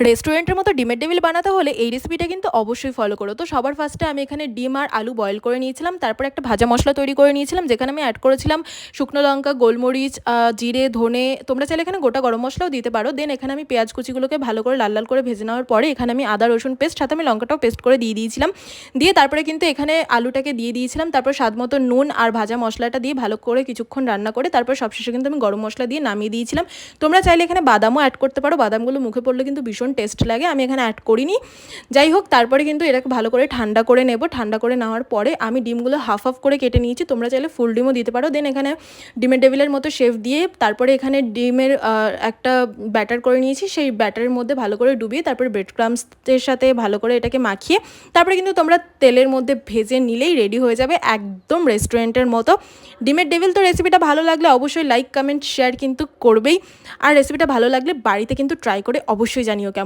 রেস্টুরেন্টের মতো ডিমের টেবিল বানাতে হলে এই রেসিপিটা কিন্তু অবশ্যই ফলো করো। তো সবার ফার্স্টে আমি এখানে ডিম আর আলু বয়েল করে নিয়েছিলাম, তারপর একটা ভাজা মশলা তৈরি করে নিয়েছিলাম, যেখানে আমি অ্যাড করেছিলাম শুকনো লঙ্কা, গোলমরিচ, জিরে, ধনে, তোমরা চাইলে এখানে গোটা গরম মশলাও দিতে পারো। দেন এখানে আমি পেঁয়াজ কুচিগুলোকে ভালো করে লাল লাল করে ভেজে নেওয়ার পরে এখানে আমি আদা রসুন পেস্ট, সাথে আমি লঙ্কাটাও পেস্ট করে দিয়ে দিয়েছিলাম। দিয়ে তারপরে কিন্তু এখানে আলুটাকে দিয়ে দিয়েছিলাম, তারপর স্বাদ মতো নুন আর ভাজা মশলাটা দিয়ে ভালো করে কিছুক্ষণ রান্না করে তারপর সবশেষে কিন্তু আমি গরম মশলা দিয়ে নামিয়ে দিয়েছিলাম। তোমরা চাইলে এখানে বাদামও অ্যাড করতে পারো, বাদামগুলো মুখে পড়লে কিন্তু ভীষণ টেস্ট লাগে, আমি এখানে অ্যাড করিনি। যাই হোক, তারপরে কিন্তু এটাকে ভালো করে ঠান্ডা করে নেব। ঠান্ডা করে নেওয়ার পরে আমি ডিমগুলো হাফ হাফ করে কেটে নিয়েছি, তোমরা চাইলে ফুল ডিমও দিতে পারো। দেন এখানে ডিমের টেবিলের মতো শেপ দিয়ে তারপরে এখানে ডিমের একটা ব্যাটার করে নিয়েছি, সেই ব্যাটারের মধ্যে ভালো করে ডুবিয়ে তারপরে ব্রেড ক্রাম্সের সাথে ভালো করে এটাকে মাখিয়ে তারপরে কিন্তু তোমরা তেলের মধ্যে ভেজে নিলেই রেডি হয়ে যাবে একদম রেস্টুরেন্টের মতো ডিমের টেবিল। তো রেসিপিটা ভালো লাগলে অবশ্যই লাইক, কমেন্ট, শেয়ার কিন্তু করবেই, আর রেসিপিটা ভালো লাগলে বাড়িতে কিন্তু ট্রাই করে অবশ্যই জানিও।